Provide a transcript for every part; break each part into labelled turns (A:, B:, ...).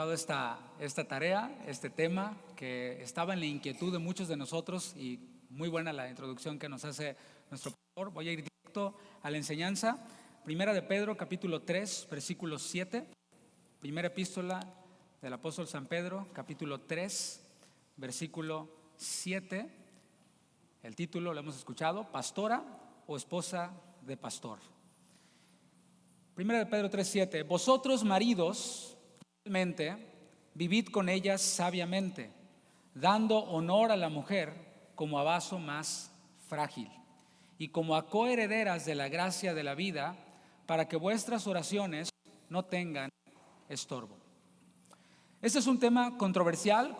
A: dejado esta tarea, este tema que estaba en la inquietud de muchos de nosotros, y muy buena la introducción que nos hace nuestro pastor. Voy a ir directo a la enseñanza. Primera de Pedro, capítulo 3, versículo 7. Primera epístola del apóstol San Pedro, capítulo 3, versículo 7. El título lo hemos escuchado: pastora o esposa de pastor. Primera de Pedro 3:7. Vosotros, maridos, igualmente, vivid con ellas sabiamente, dando honor a la mujer como a vaso más frágil y como a coherederas de la gracia de la vida, para que vuestras oraciones no tengan estorbo. Este es un tema controversial,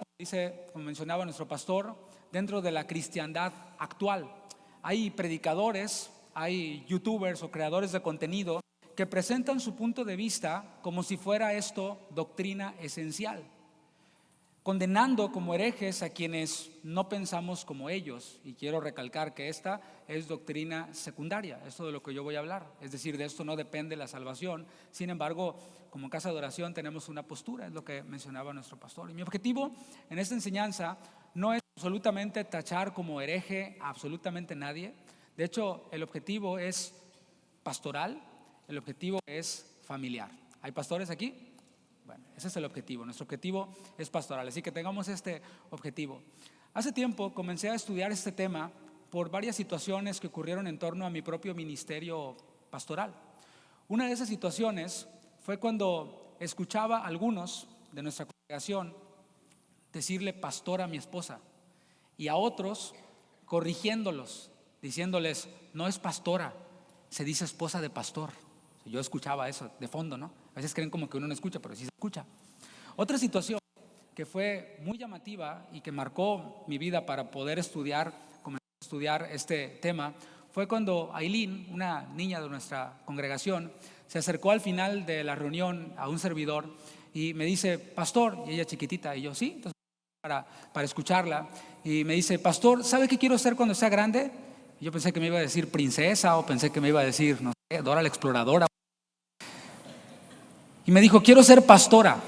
A: como mencionaba nuestro pastor, dentro de la cristiandad actual. Hay predicadores, hay youtubers o creadores de contenido que presentan su punto de vista como si fuera esto doctrina esencial, condenando como herejes a quienes no pensamos como ellos. Y quiero recalcar que esta es doctrina secundaria, esto de lo que yo voy a hablar. Es decir, de esto no depende la salvación. Sin embargo, como casa de oración tenemos una postura, es lo que mencionaba nuestro pastor. Y mi objetivo en esta enseñanza no es absolutamente tachar como hereje a absolutamente nadie. De hecho, el objetivo es pastoral. El objetivo es familiar. ¿Hay pastores aquí? Bueno, ese es el objetivo. Nuestro objetivo es pastoral, así que tengamos este objetivo. Hace tiempo comencé a estudiar este tema por varias situaciones que ocurrieron en torno a mi propio ministerio pastoral. Una de esas situaciones fue cuando escuchaba a algunos de nuestra congregación decirle pastor a mi esposa, y a otros corrigiéndolos, diciéndoles: no es pastora, se dice esposa de pastor. Yo escuchaba eso de fondo, ¿no? A veces creen como que uno no escucha, pero sí se escucha. Otra situación que fue muy llamativa y que marcó mi vida para poder comenzar a estudiar este tema, fue cuando Aileen, una niña de nuestra congregación, se acercó al final de la reunión a un servidor y me dice: pastor, y ella chiquitita, y yo sí, entonces para escucharla, y me dice: pastor, ¿sabe qué quiero ser cuando sea grande? Y yo pensé que me iba a decir princesa, o pensé que me iba a decir, no sé, Dora la Exploradora. Y me dijo: quiero ser pastora.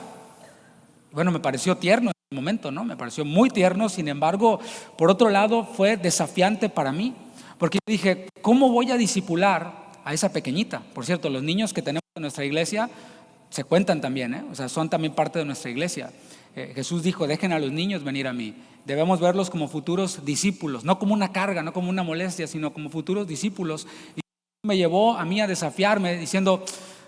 A: Bueno, me pareció tierno en el momento, ¿no? Me pareció muy tierno. Sin embargo, por otro lado, fue desafiante para mí, porque yo dije: ¿cómo voy a discipular a esa pequeñita? Por cierto, los niños que tenemos en nuestra iglesia se cuentan también, ¿eh? O sea, son también parte de nuestra iglesia. Jesús dijo: dejen a los niños venir a mí. Debemos verlos como futuros discípulos, no como una carga, no como una molestia, sino como futuros discípulos. Y me llevó a mí a desafiarme diciendo: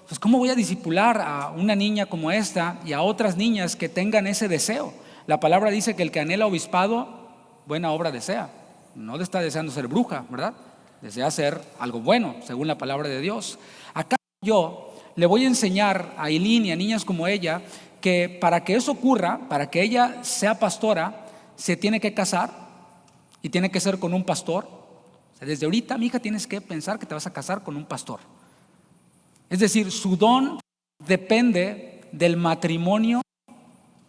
A: pues ¿cómo voy a discipular a una niña como esta y a otras niñas que tengan ese deseo? La palabra dice que el que anhela obispado, buena obra desea. No está deseando ser bruja, ¿verdad? Desea hacer algo bueno, según la palabra de Dios. Acá yo le voy a enseñar a Aileen y a niñas como ella que para que eso ocurra, para que ella sea pastora, se tiene que casar y tiene que ser con un pastor. O sea, desde ahorita, mi hija, tienes que pensar que te vas a casar con un pastor. Es decir, su don depende del matrimonio,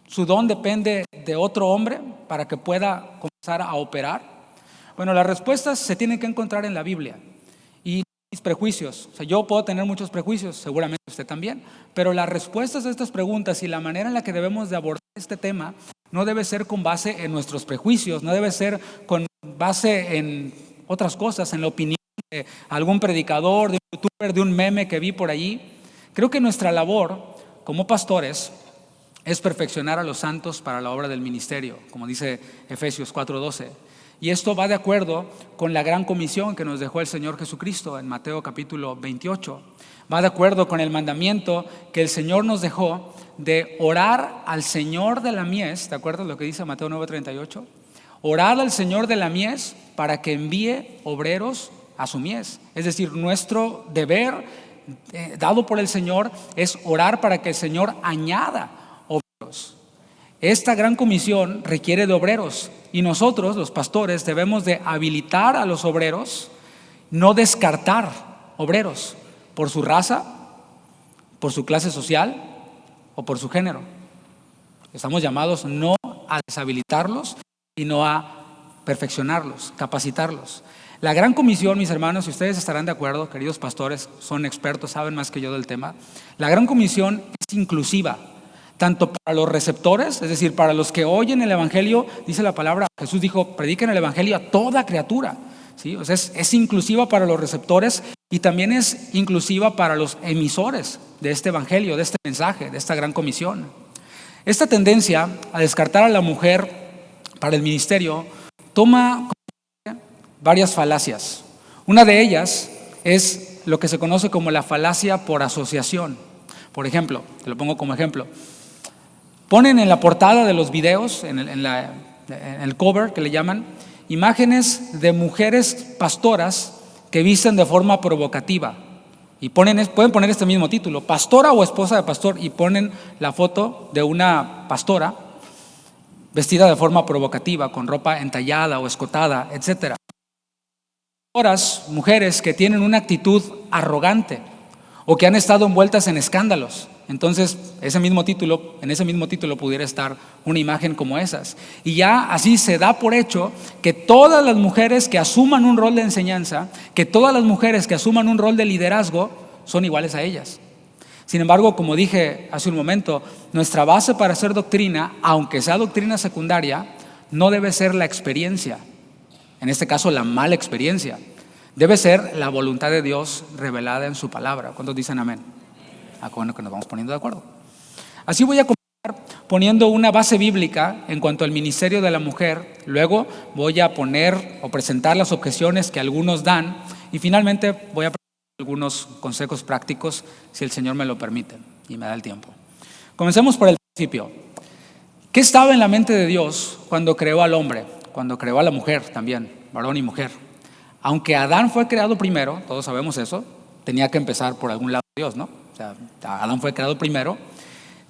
A: su don depende de otro hombre para que pueda comenzar a operar. Bueno, las respuestas se tienen que encontrar en la Biblia. Y mis prejuicios, o sea, yo puedo tener muchos prejuicios, seguramente usted también, pero las respuestas a estas preguntas y la manera en la que debemos de abordar este tema no debe ser con base en nuestros prejuicios, no debe ser con base en otras cosas, en la opinión de algún predicador, de un youtuber, de un meme que vi por allí. Creo que nuestra labor como pastores es perfeccionar a los santos para la obra del ministerio, como dice Efesios 4:12. Y esto va de acuerdo con la gran comisión que nos dejó el Señor Jesucristo en Mateo capítulo 28. Va de acuerdo con el mandamiento que el Señor nos dejó de orar al Señor de la mies. ¿Te acuerdas lo que dice Mateo 9:38? Orad al Señor de la mies para que envíe obreros a su mies. Es decir, nuestro deber dado por el Señor es orar para que el Señor añada obreros. Esta gran comisión requiere de obreros y nosotros, los pastores, debemos de habilitar a los obreros, no descartar obreros por su raza, por su clase social o por su género. Estamos llamados no a deshabilitarlos, sino a perfeccionarlos, capacitarlos. La gran comisión, mis hermanos, y ustedes estarán de acuerdo, queridos pastores, son expertos, saben más que yo del tema. La gran comisión es inclusiva. tanto para los receptores, es decir, para los que oyen el evangelio. Dice la palabra, Jesús dijo, prediquen el evangelio a toda criatura, ¿sí? O sea, es inclusiva para los receptores y también es inclusiva para los emisores de este evangelio, de este mensaje, de esta gran comisión. Esta tendencia a descartar a la mujer para el ministerio toma varias falacias. Una de ellas es lo que se conoce como la falacia por asociación. Por ejemplo, te lo pongo como ejemplo. Ponen en la portada de los videos, en el cover que le llaman, imágenes de mujeres pastoras que visten de forma provocativa. Y pueden poner este mismo título, pastora o esposa de pastor, y ponen la foto de una pastora vestida de forma provocativa, con ropa entallada o escotada, etc. Mujeres que tienen una actitud arrogante o que han estado envueltas en escándalos. Entonces, en ese mismo título pudiera estar una imagen como esas. Y ya así se da por hecho que todas las mujeres que asuman un rol de enseñanza, que todas las mujeres que asuman un rol de liderazgo son iguales a ellas. Sin embargo, como dije hace un momento, nuestra base para hacer doctrina, aunque sea doctrina secundaria, no debe ser la experiencia, en este caso la mala experiencia. Debe ser la voluntad de Dios revelada en su palabra. ¿Cuántos dicen amén? Bueno, que nos vamos poniendo de acuerdo. Así voy a comenzar poniendo una base bíblica en cuanto al ministerio de la mujer. Luego voy a poner o presentar las objeciones que algunos dan. Y finalmente voy a presentar algunos consejos prácticos, si el Señor me lo permite y me da el tiempo. Comencemos por el principio. ¿Qué estaba en la mente de Dios cuando creó al hombre? Cuando creó a la mujer también, varón y mujer. Aunque Adán fue creado primero, todos sabemos eso, tenía que empezar por algún lado de Dios, ¿no? O sea, Adán fue creado primero.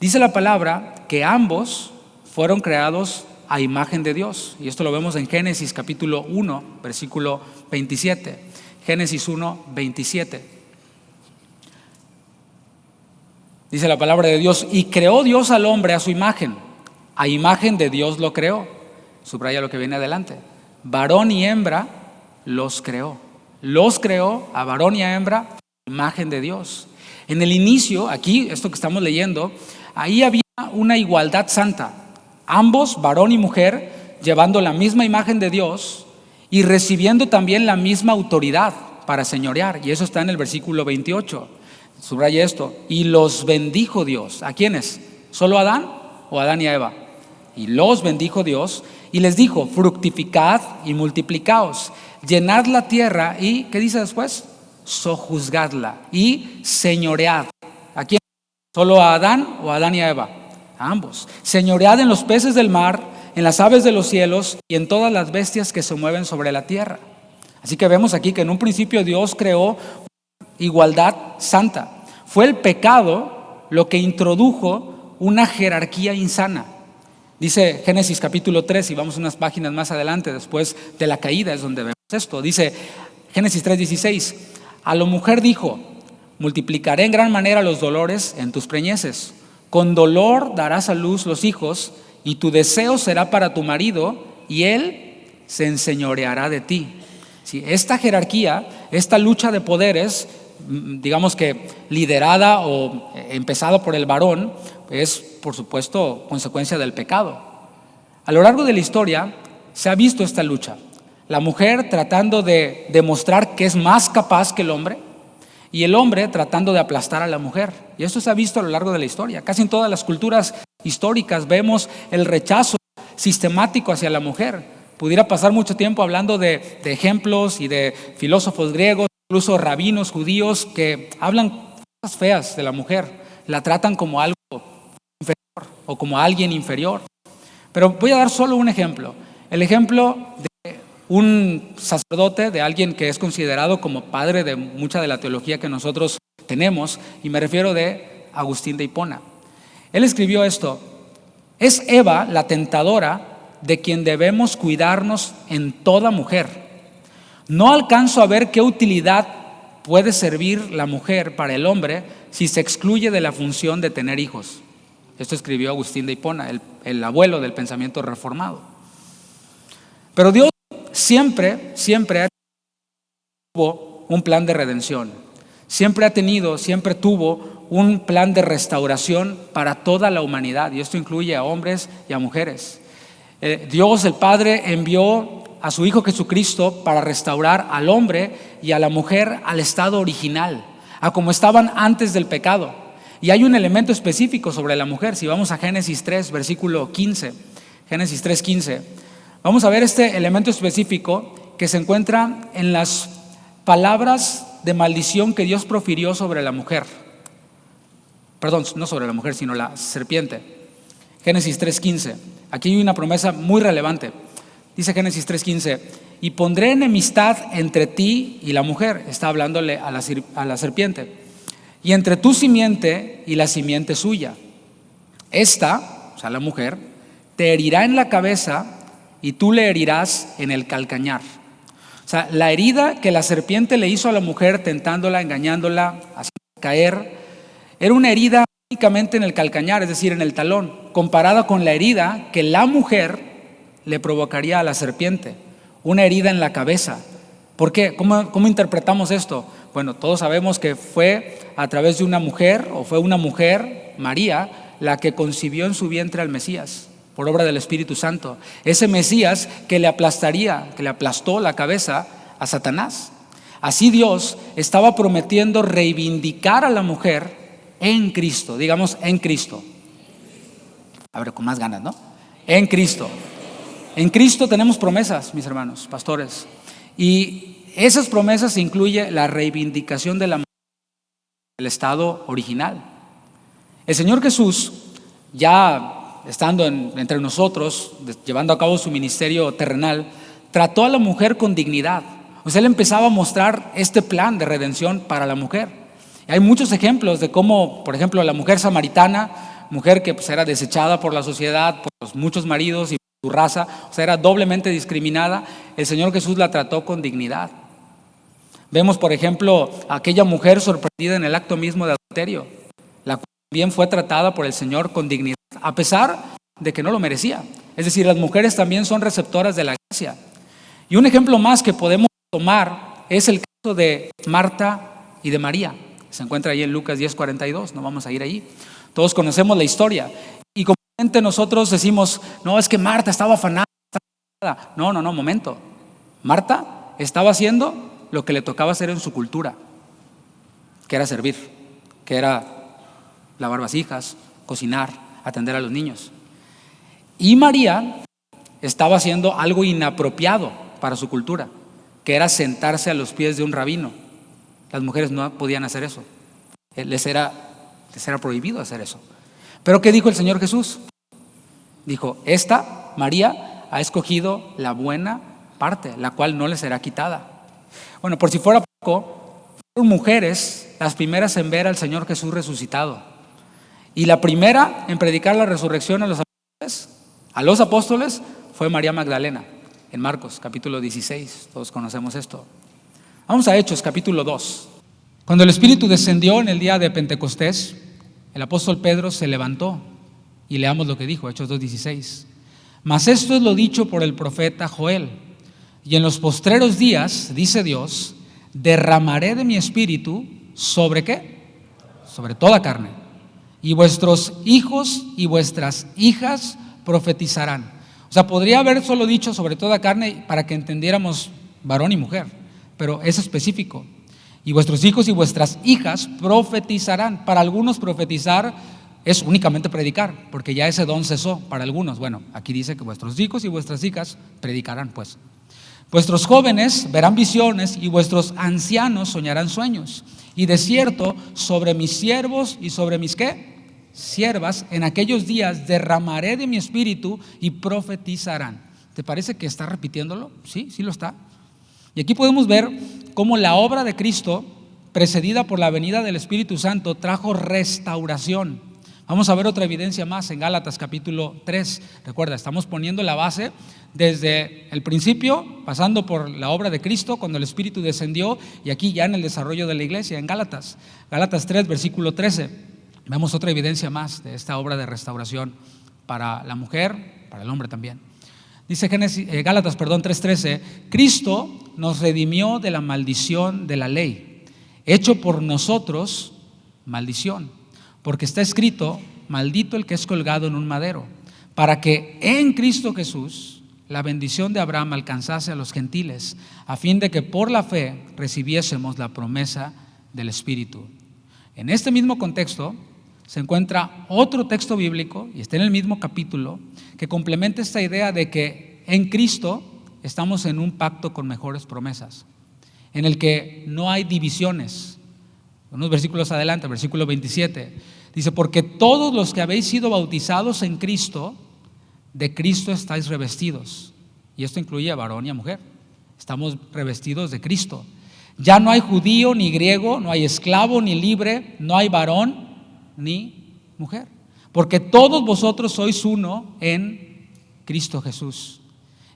A: Dice la palabra que ambos fueron creados a imagen de Dios. Y esto lo vemos en Génesis capítulo 1, versículo 27. Génesis 1, 27. Dice la palabra de Dios, y creó Dios al hombre a su imagen. A imagen de Dios lo creó. Subraya lo que viene adelante. Varón y hembra los creó. Los creó a varón y a hembra, imagen de Dios. En el inicio, aquí, esto que estamos leyendo, ahí había una igualdad santa. Ambos, varón y mujer, llevando la misma imagen de Dios y recibiendo también la misma autoridad para señorear. Y eso está en el versículo 28. Subraya esto. Y los bendijo Dios. ¿A quiénes? ¿Solo a Adán o a Adán y a Eva? Y los bendijo Dios y les dijo, fructificad y multiplicaos, llenad la tierra y, ¿qué dice después? Sojuzgadla y señoread. ¿A quién? ¿Solo a Adán o a Adán y a Eva? A ambos. Señoread en los peces del mar, en las aves de los cielos y en todas las bestias que se mueven sobre la tierra. Así que vemos aquí que en un principio Dios creó igualdad santa. Fue el pecado lo que introdujo una jerarquía insana. Dice Génesis capítulo 3, y vamos unas páginas más adelante, después de la caída es donde vemos esto. Dice Génesis 3:16, a la mujer dijo, multiplicaré en gran manera los dolores en tus preñeces, con dolor darás a luz los hijos, y tu deseo será para tu marido, y él se enseñoreará de ti. ¿Sí? Esta jerarquía, esta lucha de poderes, digamos que liderada o empezada por el varón, es por supuesto consecuencia del pecado. A lo largo de la historia se ha visto esta lucha. La mujer tratando de demostrar que es más capaz que el hombre y el hombre tratando de aplastar a la mujer. Y esto se ha visto a lo largo de la historia. Casi en todas las culturas históricas vemos el rechazo sistemático hacia la mujer. Pudiera pasar mucho tiempo hablando de ejemplos y de filósofos griegos, incluso rabinos judíos que hablan cosas feas de la mujer, la tratan como algo inferior o como alguien inferior. Pero voy a dar solo un ejemplo, el ejemplo de un sacerdote, de alguien que es considerado como padre de mucha de la teología que nosotros tenemos, y me refiero de Agustín de Hipona. Él escribió esto: es Eva la tentadora de quien debemos cuidarnos en toda mujer. No alcanzo a ver qué utilidad puede servir la mujer para el hombre si se excluye de la función de tener hijos. Esto escribió Agustín de Hipona, el abuelo del pensamiento reformado. Pero Dios siempre tuvo un plan de redención. siempre tuvo un plan de restauración para toda la humanidad, y esto incluye a hombres y a mujeres. Dios el Padre envió a su Hijo Jesucristo para restaurar al hombre y a la mujer al estado original, a como estaban antes del pecado. Y hay un elemento específico sobre la mujer. Si vamos a Génesis 3, versículo 15, Génesis 3:15, vamos a ver este elemento específico que se encuentra en las palabras de maldición que Dios profirió sobre la mujer. Perdón, no sobre la mujer, sino la serpiente. Génesis 3:15. Aquí hay una promesa muy relevante. Dice Génesis 3:15: y pondré enemistad entre ti y la mujer. Está hablándole a la serpiente. Y entre tu simiente y la simiente suya. Esta, o sea, la mujer, te herirá en la cabeza y tú le herirás en el calcañar. O sea, la herida que la serpiente le hizo a la mujer, tentándola, engañándola, haciéndola caer, era una herida únicamente en el calcañar, es decir, en el talón, comparada con la herida que la mujer le provocaría a la serpiente, una herida en la cabeza. ¿Por qué? ¿Cómo interpretamos esto? Bueno, todos sabemos que fue a través de una mujer, o fue una mujer, María, la que concibió en su vientre al Mesías, por obra del Espíritu Santo. Ese Mesías que le aplastó la cabeza a Satanás. Así Dios estaba prometiendo reivindicar a la mujer en Cristo. Digamos, en Cristo. A ver, con más ganas, ¿no? En Cristo. En Cristo tenemos promesas, mis hermanos, pastores. Y esas promesas incluyen la reivindicación de la mujer del estado original. El Señor Jesús, ya estando entre nosotros, llevando a cabo su ministerio terrenal, trató a la mujer con dignidad. O sea, Él empezaba a mostrar este plan de redención para la mujer. Y hay muchos ejemplos de cómo, por ejemplo, la mujer samaritana, mujer que era desechada por la sociedad, por los muchos maridos y por su raza, o sea, era doblemente discriminada. El Señor Jesús la trató con dignidad. Vemos, por ejemplo, a aquella mujer sorprendida en el acto mismo de adulterio, la cual también fue tratada por el Señor con dignidad, a pesar de que no lo merecía. Es decir, las mujeres también son receptoras de la gracia. Y un ejemplo más que podemos tomar es el caso de Marta y de María. Se encuentra ahí en Lucas 10:42, no vamos a ir allí. Todos conocemos la historia. Y comúnmente nosotros decimos, no, es que Marta estaba afanada. No, momento. Marta estaba haciendo lo que le tocaba hacer en su cultura, que era servir, que era lavar vasijas, cocinar, atender a los niños. Y María estaba haciendo algo inapropiado para su cultura, que era sentarse a los pies de un rabino. Las mujeres no podían hacer eso. Les era prohibido hacer eso. Pero ¿qué dijo el Señor Jesús? Dijo, esta, María, ha escogido la buena parte, la cual no le será quitada. Bueno, por si fuera poco, fueron mujeres las primeras en ver al Señor Jesús resucitado. Y la primera en predicar la resurrección a los apóstoles fue María Magdalena, en Marcos capítulo 16. Todos conocemos esto. Vamos a Hechos capítulo 2. Cuando el Espíritu descendió en el día de Pentecostés, el apóstol Pedro se levantó, y leamos lo que dijo, Hechos 2:16. Mas esto es lo dicho por el profeta Joel: y en los postreros días, dice Dios, derramaré de mi espíritu sobre ¿qué? Sobre toda carne. Y vuestros hijos y vuestras hijas profetizarán. O sea, podría haber solo dicho sobre toda carne para que entendiéramos varón y mujer, pero es específico. Y vuestros hijos y vuestras hijas profetizarán. Para algunos profetizar es únicamente predicar, porque ya ese don cesó para algunos. Bueno, aquí dice que vuestros hijos y vuestras hijas predicarán, pues. Vuestros jóvenes verán visiones y vuestros ancianos soñarán sueños. Y de cierto, sobre mis siervos y sobre mis ¿qué? Siervas, en aquellos días derramaré de mi espíritu y profetizarán. ¿Te parece que está repitiéndolo? Sí lo está. Y aquí podemos ver cómo la obra de Cristo, precedida por la venida del Espíritu Santo, trajo restauración. Vamos a ver otra evidencia más en Gálatas capítulo 3. Recuerda, estamos poniendo la base desde el principio, pasando por la obra de Cristo, cuando el Espíritu descendió, y aquí ya en el desarrollo de la iglesia, en Gálatas 3, versículo 13. Vemos otra evidencia más de esta obra de restauración para la mujer, para el hombre también. Dice Gálatas 3:13, Cristo nos redimió de la maldición de la ley, hecho por nosotros maldición, porque está escrito: maldito el que es colgado en un madero, para que en Cristo Jesús la bendición de Abraham alcanzase a los gentiles, a fin de que por la fe recibiésemos la promesa del Espíritu. En este mismo contexto se encuentra otro texto bíblico, y está en el mismo capítulo, que complementa esta idea de que en Cristo estamos en un pacto con mejores promesas, en el que no hay divisiones. Unos versículos adelante, versículo 27, dice: porque todos los que habéis sido bautizados en Cristo, de Cristo estáis revestidos. Y esto incluye a varón y a mujer. Estamos revestidos de Cristo. Ya no hay judío ni griego, no hay esclavo ni libre, no hay varón ni mujer, porque todos vosotros sois uno en Cristo Jesús.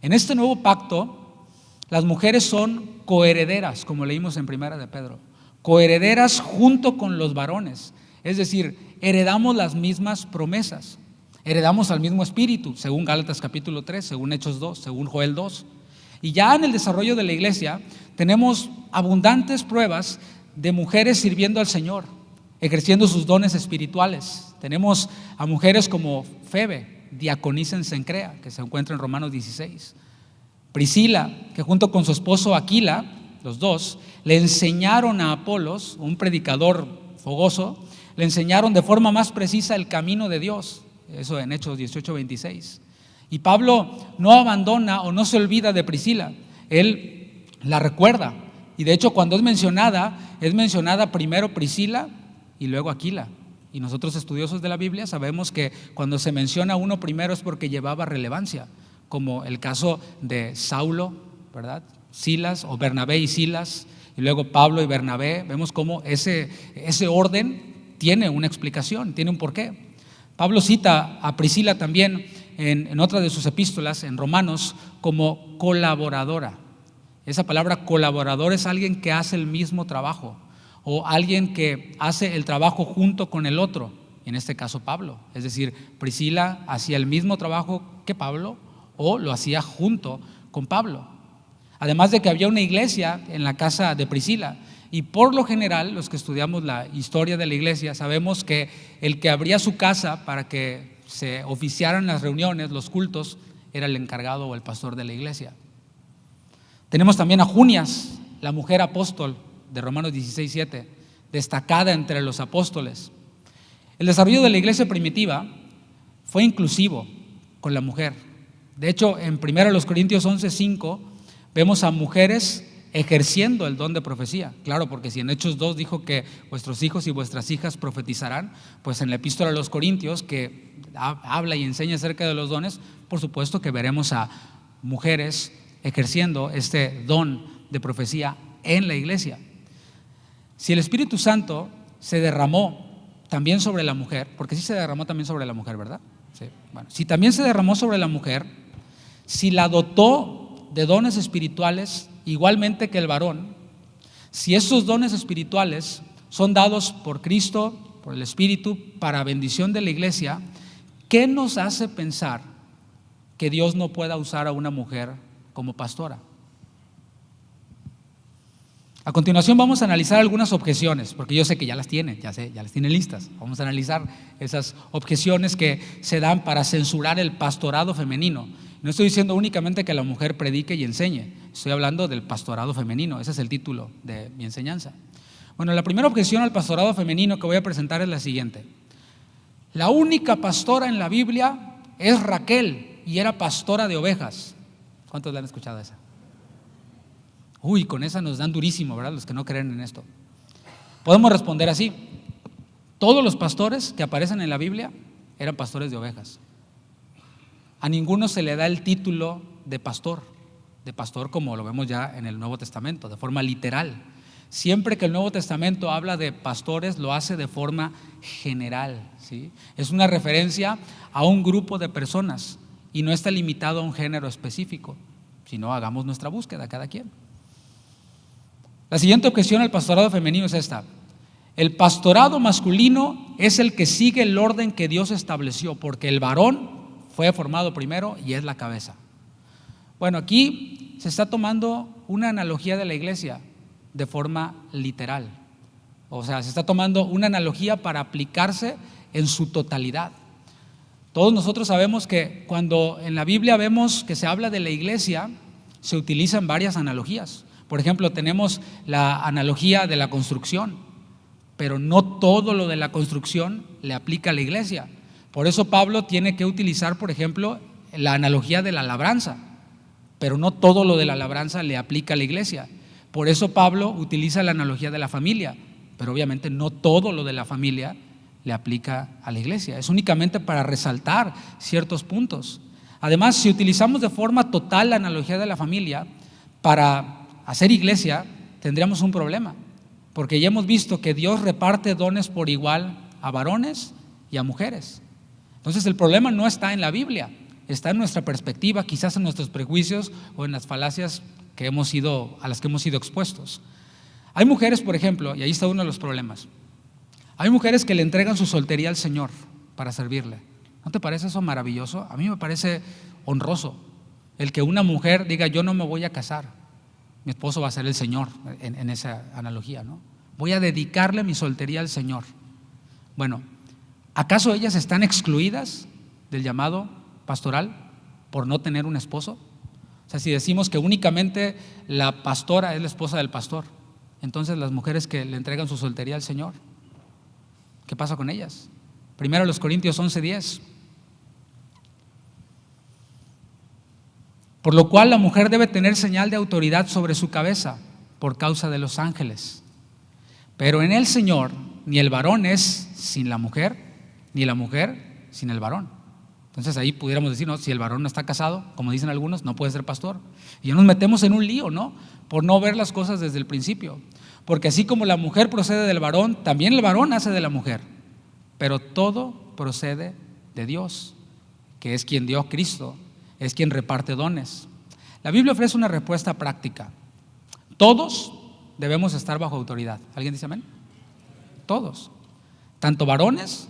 A: En este nuevo pacto, las mujeres son coherederas, como leímos en Primera de Pedro, coherederas junto con los varones. Es decir, heredamos las mismas promesas, heredamos al mismo espíritu, según Gálatas capítulo 3, según Hechos 2, según Joel 2. Y ya en el desarrollo de la iglesia tenemos abundantes pruebas de mujeres sirviendo al Señor, ejerciendo sus dones espirituales. Tenemos a mujeres como Febe, diaconisa en Cencrea, que se encuentra en Romanos 16. Priscila, que junto con su esposo Aquila, los dos, le enseñaron a Apolos, un predicador fogoso, le enseñaron de forma más precisa el camino de Dios. Eso en Hechos 18:26. Y Pablo no abandona o no se olvida de Priscila, él la recuerda. Y de hecho, cuando es mencionada primero Priscila y luego Aquila. Y nosotros, estudiosos de la Biblia, sabemos que cuando se menciona uno primero es porque llevaba relevancia, como el caso de Saulo, ¿verdad? Silas, o Bernabé y Silas, y luego Pablo y Bernabé. Vemos cómo ese orden tiene una explicación, tiene un porqué. Pablo cita a Priscila también en otra de sus epístolas, en Romanos, como colaboradora. Esa palabra colaborador es alguien que hace el mismo trabajo, o alguien que hace el trabajo junto con el otro, en este caso Pablo. Es decir, Priscila hacía el mismo trabajo que Pablo, o lo hacía junto con Pablo. Además de que había una iglesia en la casa de Priscila, y por lo general, los que estudiamos la historia de la iglesia, sabemos que el que abría su casa para que se oficiaran las reuniones, los cultos, era el encargado o el pastor de la iglesia. Tenemos también a Junias, la mujer apóstol de Romanos 16:7, destacada entre los apóstoles. El desarrollo de la iglesia primitiva fue inclusivo con la mujer. De hecho, en 1 Corintios 11:5 vemos a mujeres ejerciendo el don de profecía. Claro, porque si en Hechos 2 dijo que vuestros hijos y vuestras hijas profetizarán, pues en la epístola a los Corintios, que habla y enseña acerca de los dones, por supuesto que veremos a mujeres ejerciendo este don de profecía en la iglesia. Si el Espíritu Santo se derramó también sobre la mujer, porque sí se derramó también sobre la mujer, ¿verdad? Sí. Bueno, si también se derramó sobre la mujer, si la dotó de dones espirituales igualmente que el varón, si esos dones espirituales son dados por Cristo, por el Espíritu, para bendición de la iglesia, ¿qué nos hace pensar que Dios no pueda usar a una mujer como pastora? A continuación vamos a analizar algunas objeciones, porque yo sé que ya las tiene listas. Vamos a analizar esas objeciones que se dan para censurar el pastorado femenino. No estoy diciendo únicamente que la mujer predique y enseñe, estoy hablando del pastorado femenino. Ese es el título de mi enseñanza. Bueno, la primera objeción al pastorado femenino que voy a presentar es la siguiente: la única pastora en la Biblia es Raquel, y era pastora de ovejas. ¿Cuántos la han escuchado esa? Uy, con esa nos dan durísimo, ¿verdad? Los que no creen en esto. Podemos responder así: todos los pastores que aparecen en la Biblia eran pastores de ovejas. A ninguno se le da el título de pastor como lo vemos ya en el Nuevo Testamento, de forma literal. Siempre que el Nuevo Testamento habla de pastores, lo hace de forma general, ¿sí? Es una referencia a un grupo de personas y no está limitado a un género específico. Si no, hagamos nuestra búsqueda cada quien. La siguiente objeción al pastorado femenino es esta: el pastorado masculino es el que sigue el orden que Dios estableció, porque el varón fue formado primero y es la cabeza. Bueno, aquí se está tomando una analogía de la iglesia de forma literal. O sea, se está tomando una analogía para aplicarse en su totalidad. Todos nosotros sabemos que cuando en la Biblia vemos que se habla de la iglesia, se utilizan varias analogías. Por ejemplo, tenemos la analogía de la construcción, pero no todo lo de la construcción le aplica a la iglesia. Por eso Pablo tiene que utilizar, por ejemplo, la analogía de la labranza, pero no todo lo de la labranza le aplica a la iglesia. Por eso Pablo utiliza la analogía de la familia, pero obviamente no todo lo de la familia le aplica a la iglesia. Es únicamente para resaltar ciertos puntos. Además, si utilizamos de forma total la analogía de la familia para hacer iglesia, tendríamos un problema, porque ya hemos visto que Dios reparte dones por igual a varones y a mujeres. Entonces el problema no está en la Biblia, está en nuestra perspectiva, quizás en nuestros prejuicios o en las falacias a las que hemos sido expuestos. Hay mujeres, por ejemplo, y ahí está uno de los problemas. Hay mujeres que le entregan su soltería al Señor para servirle. ¿No te parece eso maravilloso? A mí me parece honroso el que una mujer diga: yo no me voy a casar, mi esposo va a ser el Señor, en esa analogía, ¿no? Voy a dedicarle mi soltería al Señor. Bueno, ¿acaso ellas están excluidas del llamado pastoral por no tener un esposo? O sea, si decimos que únicamente la pastora es la esposa del pastor, entonces las mujeres que le entregan su soltería al Señor, ¿qué pasa con ellas? Primero los Corintios 11:10. Por lo cual la mujer debe tener señal de autoridad sobre su cabeza por causa de los ángeles. Pero en el Señor ni el varón es sin la mujer, ni la mujer sin el varón. Entonces ahí pudiéramos decir, no, si el varón no está casado, como dicen algunos, no puede ser pastor. Y ya nos metemos en un lío, ¿no? Por no ver las cosas desde el principio. Porque así como la mujer procede del varón, también el varón nace de la mujer. Pero todo procede de Dios, que es quien dio a Cristo, es quien reparte dones. La Biblia ofrece una respuesta práctica. Todos debemos estar bajo autoridad. ¿Alguien dice amén? Todos, tanto varones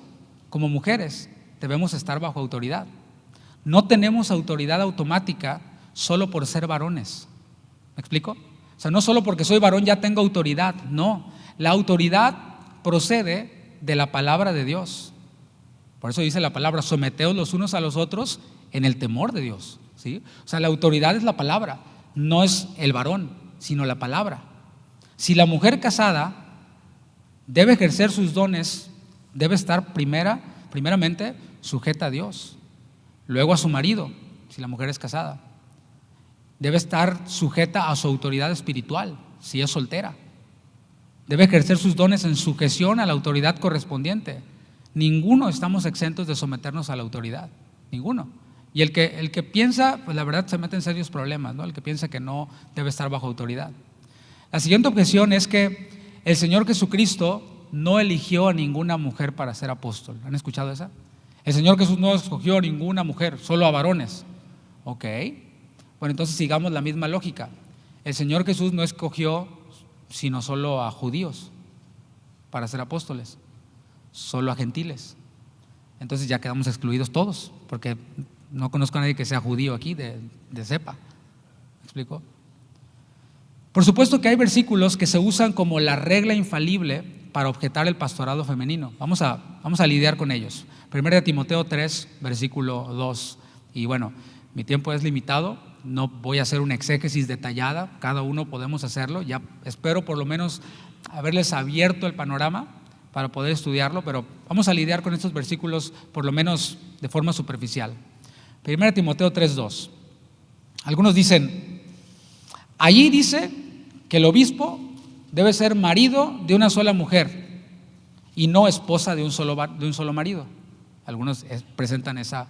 A: como mujeres, debemos estar bajo autoridad. No tenemos autoridad automática solo por ser varones. ¿Me explico? O sea, no solo porque soy varón ya tengo autoridad. No, la autoridad procede de la palabra de Dios. Por eso dice la palabra: someteos los unos a los otros en el temor de Dios, ¿sí? O sea, la autoridad es la palabra, no es el varón, sino la palabra. Si la mujer casada debe ejercer sus dones, debe estar primeramente sujeta a Dios, luego a su marido, si la mujer es casada. Debe estar sujeta a su autoridad espiritual, si es soltera. Debe ejercer sus dones en sujeción a la autoridad correspondiente. Ninguno estamos exentos de someternos a la autoridad, ninguno. Y el que piensa, pues la verdad se mete en serios problemas, ¿no? El que piensa que no debe estar bajo autoridad. La siguiente objeción es que el Señor Jesucristo no eligió a ninguna mujer para ser apóstol. ¿Han escuchado esa? El Señor Jesús no escogió a ninguna mujer, solo a varones. Ok, bueno, entonces sigamos la misma lógica. El Señor Jesús no escogió sino solo a judíos para ser apóstoles, solo a gentiles. Entonces ya quedamos excluidos todos, porque no conozco a nadie que sea judío aquí de cepa. ¿Me explico? Por supuesto que hay versículos que se usan como la regla infalible para objetar el pastorado femenino. Vamos a lidiar con ellos. 1 Timoteo 3, versículo 2. Y bueno, mi tiempo es limitado, no voy a hacer una exégesis detallada, cada uno podemos hacerlo. Ya espero por lo menos haberles abierto el panorama para poder estudiarlo, pero vamos a lidiar con estos versículos por lo menos de forma superficial. 1 Timoteo 3:2. Algunos dicen, allí dice que el obispo debe ser marido de una sola mujer y no esposa de un solo marido. Algunos presentan esa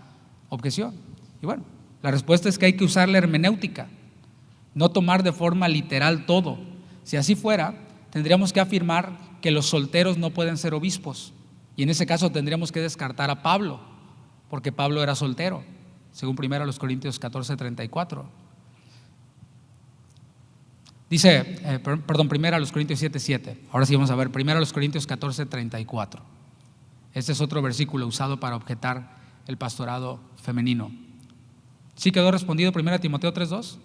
A: objeción. Y bueno, la respuesta es que hay que usar la hermenéutica, no tomar de forma literal todo. Si así fuera, tendríamos que afirmar que los solteros no pueden ser obispos, y en ese caso tendríamos que descartar a Pablo, porque Pablo era soltero, según 1 Corintios 14:34. Dice, 1 Corintios 7:7. Ahora sí vamos a ver 1 Corintios 14:34. Este es otro versículo usado para objetar el pastorado femenino. ¿Sí quedó respondido 1 Timoteo 3:2?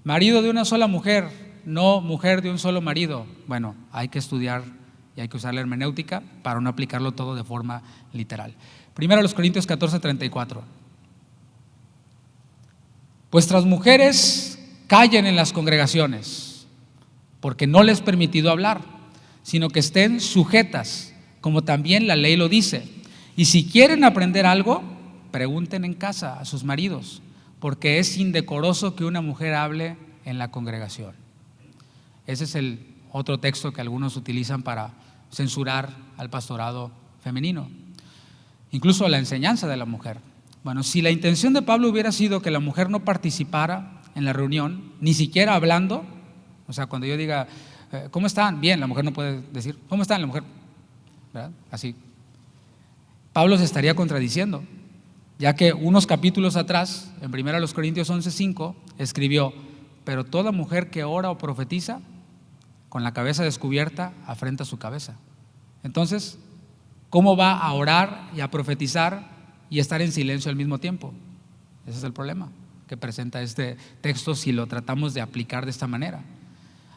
A: Marido de una sola mujer, no mujer de un solo marido. Bueno, hay que estudiar y hay que usar la hermenéutica para no aplicarlo todo de forma literal. Primero a los Corintios 14:34. Vuestras mujeres callen en las congregaciones, porque no les es permitido hablar, sino que estén sujetas, como también la ley lo dice. Y si quieren aprender algo, pregunten en casa a sus maridos, porque es indecoroso que una mujer hable en la congregación. Ese es el otro texto que algunos utilizan para censurar al pastorado femenino, incluso la enseñanza de la mujer. Bueno, si la intención de Pablo hubiera sido que la mujer no participara en la reunión, ni siquiera hablando, o sea, cuando yo diga, ¿cómo están? Bien, la mujer no puede decir, ¿cómo están? La mujer, ¿verdad? Así. Pablo se estaría contradiciendo, ya que unos capítulos atrás, en 1 Corintios 11:5, escribió: pero toda mujer que ora o profetiza, con la cabeza descubierta, afrenta su cabeza. Entonces, ¿cómo va a orar y a profetizar y estar en silencio al mismo tiempo? Ese es el problema que presenta este texto si lo tratamos de aplicar de esta manera.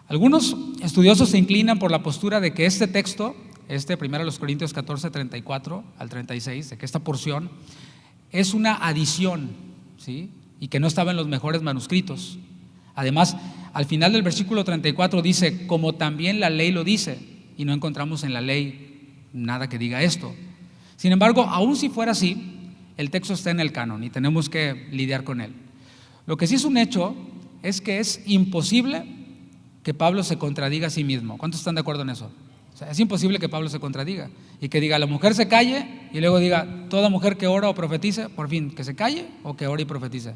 A: Algunos estudiosos se inclinan por la postura de que este texto, 1 Corintios 14:34 al 36, de que esta porción es una adición, ¿sí? Y que no estaba en los mejores manuscritos. Además, al final del versículo 34 dice, como también la ley lo dice, y no encontramos en la ley nada que diga esto. Sin embargo, aun si fuera así, el texto está en el canon y tenemos que lidiar con él. Lo que sí es un hecho es que es imposible que Pablo se contradiga a sí mismo. ¿Cuántos están de acuerdo en eso? O sea, es imposible que Pablo se contradiga y que diga la mujer se calle y luego diga toda mujer que ora o profetice, por fin, que se calle o que ore y profetice.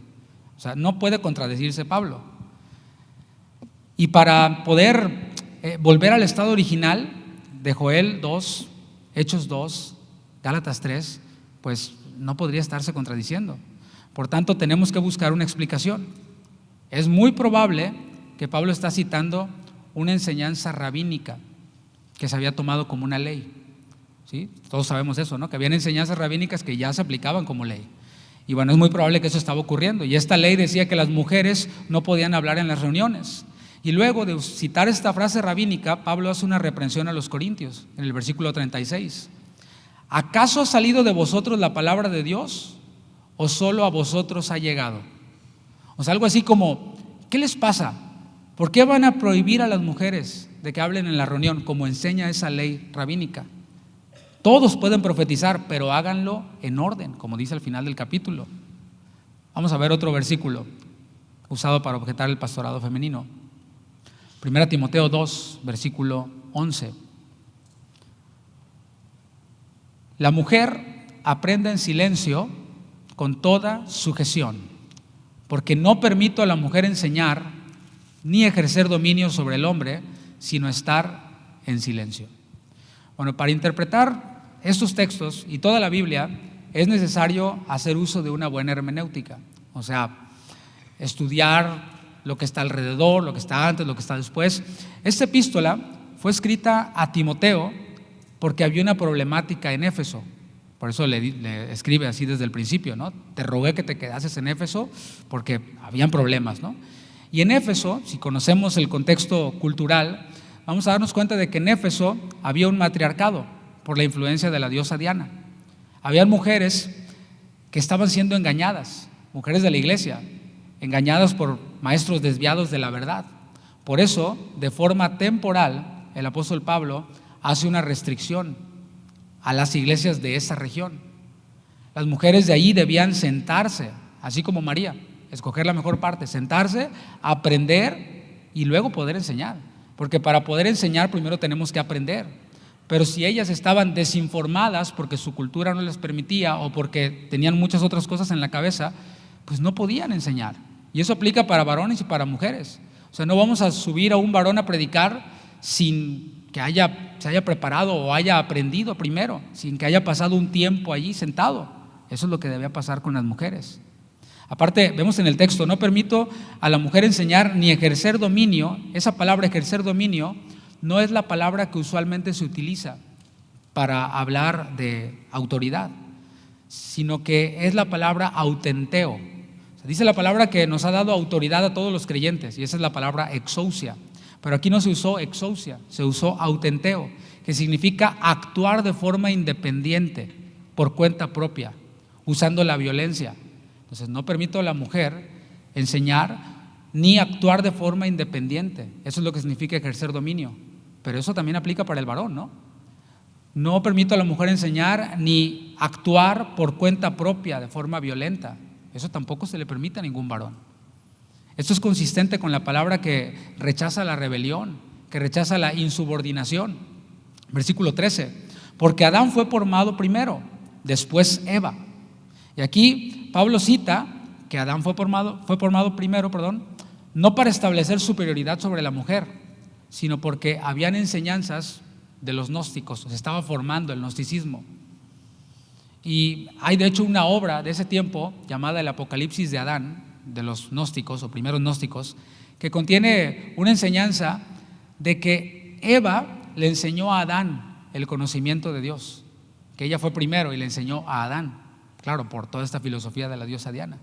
A: O sea, no puede contradecirse Pablo. Y para poder volver al estado original de Joel 2, Hechos 2, Gálatas 3, pues no podría estarse contradiciendo. Por tanto, tenemos que buscar una explicación. Es muy probable que Pablo está citando una enseñanza rabínica que se había tomado como una ley, ¿sí? Todos sabemos eso, ¿no? Que habían enseñanzas rabínicas que ya se aplicaban como ley. Y bueno, es muy probable que eso estaba ocurriendo. Y esta ley decía que las mujeres no podían hablar en las reuniones. Y luego de citar esta frase rabínica, Pablo hace una reprensión a los corintios en el versículo 36. ¿Acaso ha salido de vosotros la palabra de Dios o solo a vosotros ha llegado? O sea, algo así como, ¿qué les pasa? ¿Por qué van a prohibir a las mujeres de que hablen en la reunión como enseña esa ley rabínica? Todos pueden profetizar, pero háganlo en orden, como dice al final del capítulo. Vamos a ver otro versículo usado para objetar el pastorado femenino. 1 Timoteo 2, versículo 11. La mujer aprende en silencio con toda sujeción, porque no permito a la mujer enseñar ni ejercer dominio sobre el hombre, sino estar en silencio. Bueno, para interpretar estos textos y toda la Biblia es necesario hacer uso de una buena hermenéutica, o sea, estudiar lo que está alrededor, lo que está antes, lo que está después. Esta epístola fue escrita a Timoteo porque había una problemática en Éfeso. Por eso le escribe así desde el principio, ¿no? Te rogué que te quedases en Éfeso porque habían problemas, ¿no? Y en Éfeso, si conocemos el contexto cultural, vamos a darnos cuenta de que en Éfeso había un matriarcado por la influencia de la diosa Diana. Habían mujeres que estaban siendo engañadas, mujeres de la iglesia, engañadas por maestros desviados de la verdad. Por eso, de forma temporal, el apóstol Pablo hace una restricción a las iglesias de esa región. Las mujeres de allí debían sentarse, así como María, escoger la mejor parte, sentarse, aprender y luego poder enseñar. Porque para poder enseñar primero tenemos que aprender. Pero si ellas estaban desinformadas porque su cultura no les permitía o porque tenían muchas otras cosas en la cabeza, pues no podían enseñar. Y eso aplica para varones y para mujeres. O sea, no vamos a subir a un varón a predicar sin que se haya preparado o haya aprendido primero, sin que haya pasado un tiempo allí sentado. Eso es lo que debía pasar con las mujeres. Aparte, vemos en el texto, no permito a la mujer enseñar ni ejercer dominio. Esa palabra ejercer dominio no es la palabra que usualmente se utiliza para hablar de autoridad, sino que es la palabra autenteo. O sea, dice la palabra que nos ha dado autoridad a todos los creyentes, y esa es la palabra exousia. Pero aquí no se usó exousia, se usó autenteo, que significa actuar de forma independiente, por cuenta propia, usando la violencia. Entonces no permito a la mujer enseñar ni actuar de forma independiente. Eso es lo que significa ejercer dominio. Pero eso también aplica para el varón, ¿no? No permito a la mujer enseñar ni actuar por cuenta propia de forma violenta. Eso tampoco se le permite a ningún varón. Esto es consistente con la palabra que rechaza la rebelión, que rechaza la insubordinación. Versículo 13, porque Adán fue formado primero, después Eva. Y aquí Pablo cita que Adán fue formado primero, no para establecer superioridad sobre la mujer, sino porque habían enseñanzas de los gnósticos, se estaba formando el gnosticismo. Y hay de hecho una obra de ese tiempo llamada El Apocalipsis de Adán, de los gnósticos o primeros gnósticos, que contiene una enseñanza de que Eva le enseñó a Adán el conocimiento de Dios, que ella fue primero y le enseñó a Adán, claro, por toda esta filosofía de la diosa Diana.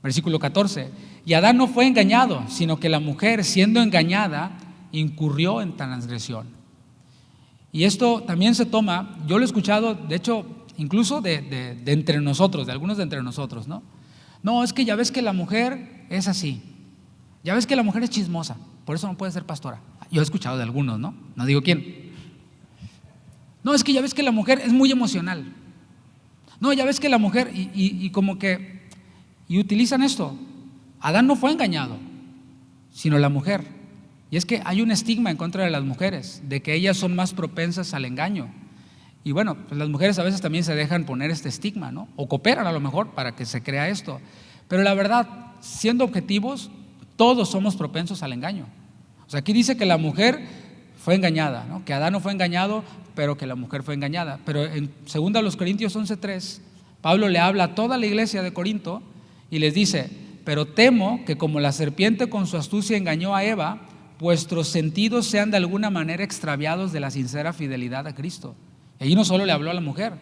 A: Versículo 14, y Adán no fue engañado, sino que la mujer, siendo engañada, incurrió en transgresión. Y esto también se toma, yo lo he escuchado, de hecho, incluso de entre nosotros, de algunos de entre nosotros, ¿no? No, es que ya ves que la mujer es así, ya ves que la mujer es chismosa, por eso no puede ser pastora. Yo he escuchado de algunos, ¿no? No digo quién. No, es que ya ves que la mujer es muy emocional. No, ya ves que la mujer, y como que, y utilizan esto. Adán no fue engañado, sino la mujer. Y es que hay un estigma en contra de las mujeres, de que ellas son más propensas al engaño. Y bueno, pues las mujeres a veces también se dejan poner este estigma, ¿no? O cooperan a lo mejor para que se crea esto. Pero la verdad, siendo objetivos, todos somos propensos al engaño. O sea, aquí dice que la mujer fue engañada, ¿no? Que Adán no fue engañado, pero que la mujer fue engañada. Pero en 2 Corintios 11:3, Pablo le habla a toda la iglesia de Corinto y les dice: pero temo que como la serpiente con su astucia engañó a Eva, vuestros sentidos sean de alguna manera extraviados de la sincera fidelidad a Cristo. Y allí no solo le habló a la mujer,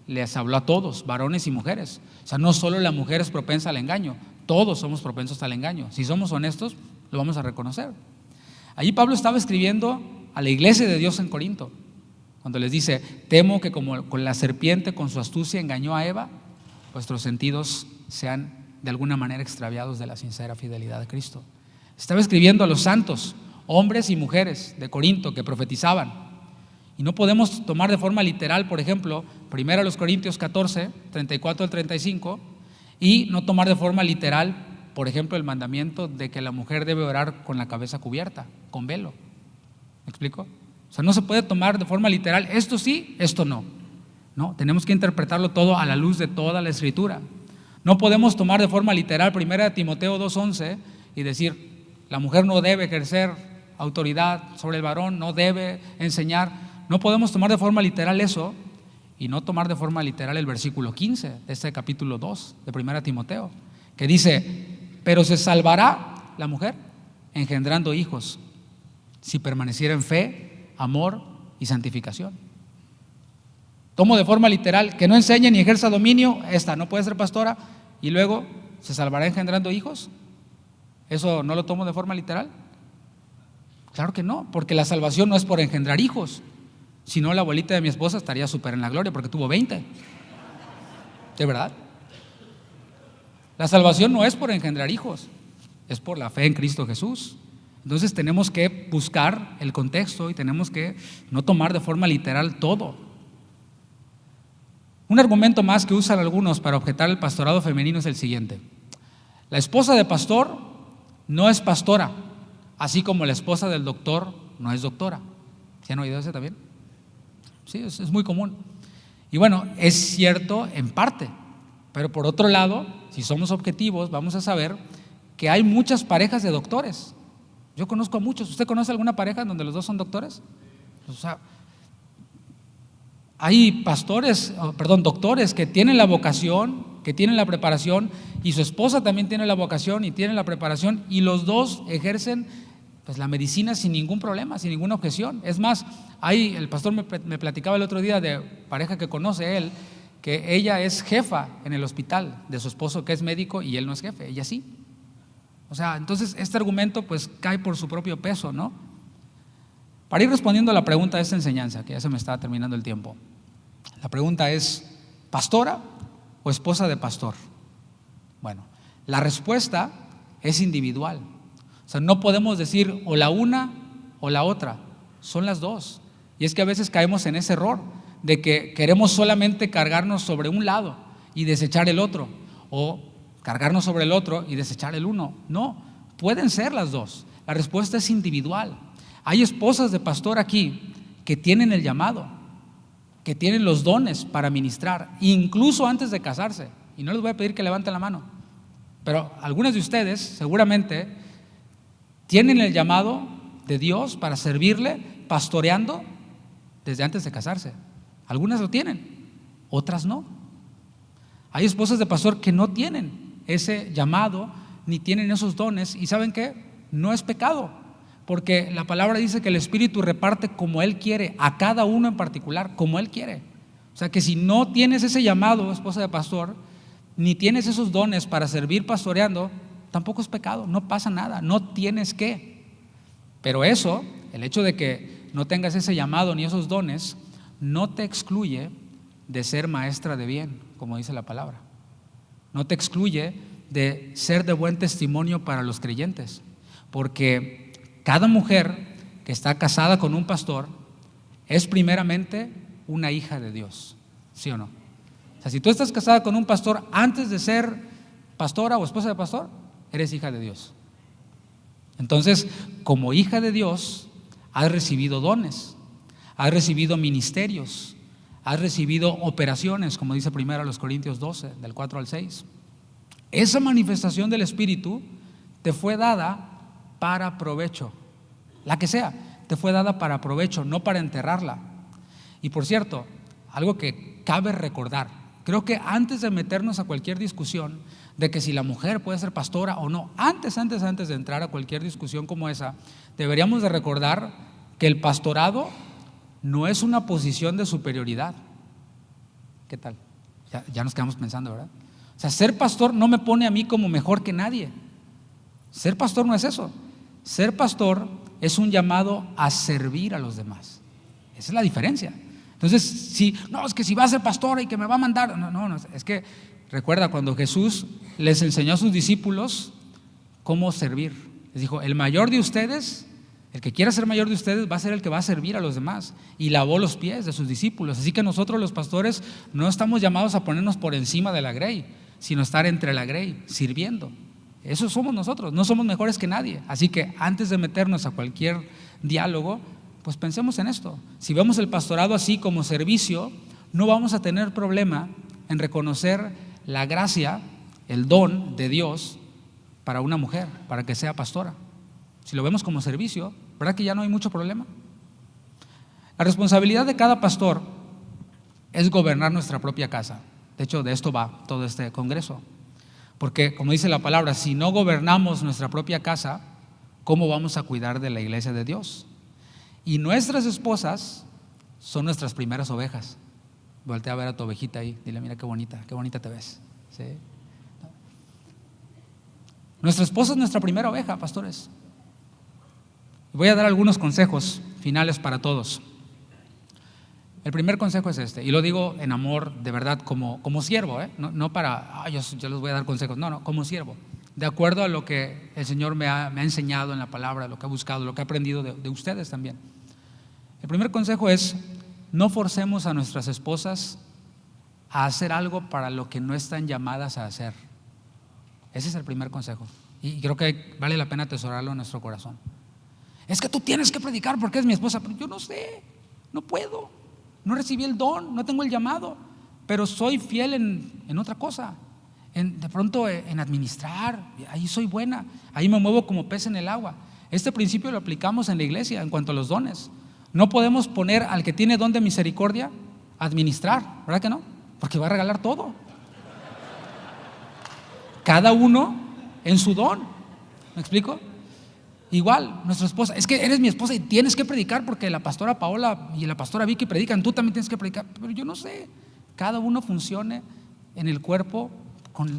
A: les habló a todos, varones y mujeres. O sea, no solo la mujer es propensa al engaño, todos somos propensos al engaño. Si somos honestos, lo vamos a reconocer. Allí Pablo estaba escribiendo a la iglesia de Dios en Corinto, cuando les dice: temo que como con la serpiente con su astucia engañó a Eva, vuestros sentidos sean de alguna manera extraviados de la sincera fidelidad a Cristo. Estaba escribiendo a los santos, hombres y mujeres de Corinto que profetizaban. Y no podemos tomar de forma literal, por ejemplo, 1 Corintios 14, 34 al 35, y no tomar de forma literal, por ejemplo, el mandamiento de que la mujer debe orar con la cabeza cubierta, con velo. ¿Me explico? O sea, no se puede tomar de forma literal, esto sí, esto no. No, tenemos que interpretarlo todo a la luz de toda la Escritura. No podemos tomar de forma literal 1 Timoteo 2:11 y decir: la mujer no debe ejercer autoridad sobre el varón, no debe enseñar. No podemos tomar de forma literal eso y no tomar de forma literal el versículo 15 de este capítulo 2 de 1 Timoteo, que dice: pero se salvará la mujer engendrando hijos, si permaneciera en fe, amor y santificación. Tomo de forma literal que no enseñe ni ejerza dominio, esta no puede ser pastora, y luego se salvará engendrando hijos. ¿Eso no lo tomo de forma literal? Claro que no, porque la salvación no es por engendrar hijos. Si no, la abuelita de mi esposa estaría súper en la gloria porque tuvo 20. ¿De verdad? La salvación no es por engendrar hijos, es por la fe en Cristo Jesús. Entonces tenemos que buscar el contexto y tenemos que no tomar de forma literal todo. Un argumento más que usan algunos para objetar el pastorado femenino es el siguiente: la esposa de pastor no es pastora, así como la esposa del doctor no es doctora. ¿Se han oído ese también? Sí, es muy común. Y bueno, es cierto en parte, pero por otro lado, si somos objetivos, vamos a saber que hay muchas parejas de doctores. Yo conozco a muchos. ¿Usted conoce alguna pareja donde los dos son doctores? O sea, hay doctores que tienen la vocación, que tienen la preparación, y su esposa también tiene la vocación y tiene la preparación, y los dos ejercen pues la medicina sin ningún problema, sin ninguna objeción. Es más, el pastor me platicaba el otro día de pareja que conoce él, que ella es jefa en el hospital de su esposo, que es médico, y él no es jefe, ella sí. O sea, entonces este argumento pues cae por su propio peso, ¿no? Para ir respondiendo a la pregunta de esta enseñanza, que ya se me está terminando el tiempo. La pregunta es, ¿pastora o esposa de pastor? Bueno, la respuesta es individual. O sea, no podemos decir o la una o la otra, son las dos. Y es que a veces caemos en ese error de que queremos solamente cargarnos sobre un lado y desechar el otro, o cargarnos sobre el otro y desechar el uno. No, pueden ser las dos. La respuesta es individual. Hay esposas de pastor aquí que tienen el llamado, que tienen los dones para ministrar, incluso antes de casarse. Y no les voy a pedir que levanten la mano, pero algunas de ustedes seguramente tienen el llamado de Dios para servirle pastoreando desde antes de casarse. Algunas lo tienen, otras no. Hay esposas de pastor que no tienen ese llamado ni tienen esos dones, y ¿saben qué? No es pecado, porque la palabra dice que el Espíritu reparte como Él quiere, a cada uno en particular, como Él quiere. O sea que si no tienes ese llamado, esposa de pastor, ni tienes esos dones para servir pastoreando, tampoco es pecado, no pasa nada, no tienes que. Pero eso, el hecho de que no tengas ese llamado ni esos dones, no te excluye de ser maestra de bien, como dice la palabra. No te excluye de ser de buen testimonio para los creyentes, porque cada mujer que está casada con un pastor es primeramente una hija de Dios, ¿sí o no? O sea, si tú estás casada con un pastor antes de ser pastora o esposa de pastor, eres hija de Dios. Entonces, como hija de Dios, has recibido dones, has recibido ministerios, has recibido operaciones, como dice 1 Corintios 12, del 4 al 6. Esa manifestación del Espíritu te fue dada para provecho, la que sea, te fue dada para provecho, no para enterrarla. Y por cierto, algo que cabe recordar, creo que antes de meternos a cualquier discusión de que si la mujer puede ser pastora o no, antes de entrar a cualquier discusión como esa, deberíamos de recordar que el pastorado no es una posición de superioridad. ¿Qué tal? Ya nos quedamos pensando, ¿verdad? O sea, ser pastor no me pone a mí como mejor que nadie. Ser pastor no es eso. Ser pastor es un llamado a servir a los demás. Esa es la diferencia. Entonces, es que si va a ser pastor y que me va a mandar, no, es que recuerda cuando Jesús les enseñó a sus discípulos cómo servir. Les dijo, el mayor de ustedes, el que quiera ser mayor de ustedes va a ser el que va a servir a los demás, y lavó los pies de sus discípulos. Así que nosotros los pastores no estamos llamados a ponernos por encima de la grey, sino estar entre la grey, sirviendo. Eso somos nosotros, no somos mejores que nadie. Así que antes de meternos a cualquier diálogo, pues pensemos en esto. Si vemos el pastorado así como servicio, no vamos a tener problema en reconocer la gracia, el don de Dios para una mujer, para que sea pastora. Si lo vemos como servicio, ¿verdad que ya no hay mucho problema? La responsabilidad de cada pastor es gobernar nuestra propia casa. De hecho, de esto va todo este congreso. Porque, como dice la palabra, si no gobernamos nuestra propia casa, ¿cómo vamos a cuidar de la iglesia de Dios? Y nuestras esposas son nuestras primeras ovejas. Voltea a ver a tu ovejita ahí, dile, mira qué bonita te ves. ¿Sí? Nuestra esposa es nuestra primera oveja, pastores. Voy a dar algunos consejos finales para todos. El primer consejo es este, y lo digo en amor, de verdad, como siervo, no para, yo les voy a dar consejos, no, como siervo, de acuerdo a lo que el Señor me ha enseñado en la palabra, lo que he buscado, lo que he aprendido de ustedes también. El primer consejo es, no forcemos a nuestras esposas a hacer algo para lo que no están llamadas a hacer. Ese es el primer consejo, y creo que vale la pena atesorarlo en nuestro corazón. Es que tú tienes que predicar porque es mi esposa, pero yo no sé, no puedo. No recibí el don, no tengo el llamado, pero soy fiel en otra cosa, de pronto en administrar, ahí soy buena, ahí me muevo como pez en el agua. Este principio lo aplicamos en la iglesia en cuanto a los dones. No podemos poner al que tiene don de misericordia a administrar, ¿verdad que no? Porque va a regalar todo. Cada uno en su don, ¿me explico? Igual, nuestra esposa, es que eres mi esposa y tienes que predicar porque la pastora Paola y la pastora Vicky predican, tú también tienes que predicar, pero yo no sé, cada uno funcione en el cuerpo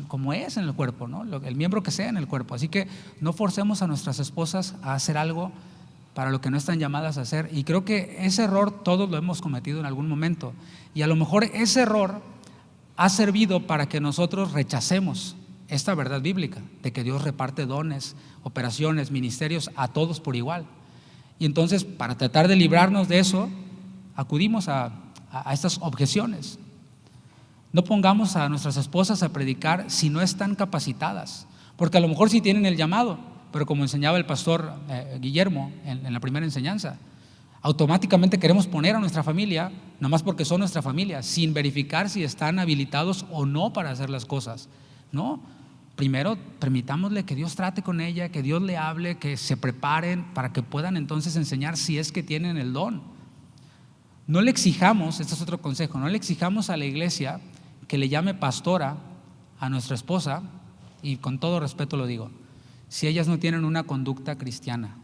A: como es en el cuerpo, ¿no? El miembro que sea en el cuerpo. Así que no forcemos a nuestras esposas a hacer algo para lo que no están llamadas a hacer. Y creo que ese error todos lo hemos cometido en algún momento. Y a lo mejor ese error ha servido para que nosotros rechacemos esta verdad bíblica de que Dios reparte dones, operaciones, ministerios a todos por igual. Y entonces, para tratar de librarnos de eso, acudimos a estas objeciones. No pongamos a nuestras esposas a predicar si no están capacitadas, porque a lo mejor sí tienen el llamado, pero como enseñaba el pastor Guillermo en la primera enseñanza, automáticamente queremos poner a nuestra familia, nomás porque son nuestra familia, sin verificar si están habilitados o no para hacer las cosas. No, primero permitámosle que Dios trate con ella, que Dios le hable, que se preparen para que puedan entonces enseñar si es que tienen el don. No le exijamos, este es otro consejo, no le exijamos a la iglesia que le llame pastora a nuestra esposa, y con todo respeto lo digo, si ellas no tienen una conducta cristiana,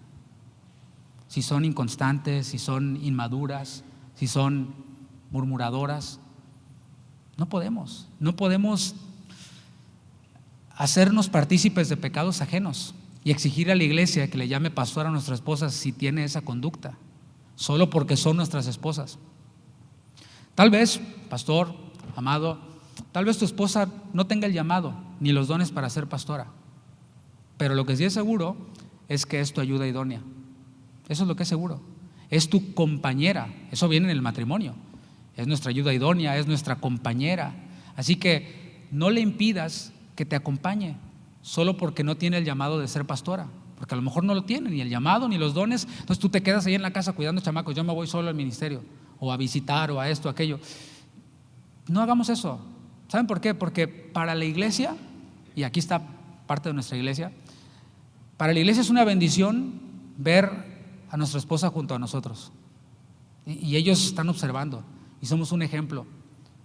A: si son inconstantes, si son inmaduras, si son murmuradoras. No podemos hacernos partícipes de pecados ajenos y exigir a la iglesia que le llame pastora a nuestra esposa si tiene esa conducta, solo porque son nuestras esposas. Tal vez, pastor, amado, tal vez tu esposa no tenga el llamado ni los dones para ser pastora, pero lo que sí es seguro es que es tu ayuda idónea. Eso es lo que es seguro. Es tu compañera. Eso viene en el matrimonio. Es nuestra ayuda idónea, es nuestra compañera. Así que no le impidas que te acompañe solo porque no tiene el llamado de ser pastora, porque a lo mejor no lo tiene, ni el llamado, ni los dones. Entonces tú te quedas ahí en la casa cuidando chamacos. Yo me voy solo al ministerio, o a visitar, o a esto, aquello. No hagamos eso. ¿Saben por qué? Porque para la iglesia, y aquí está parte de nuestra iglesia, para la iglesia es una bendición ver a nuestra esposa junto a nosotros, y ellos están observando, y somos un ejemplo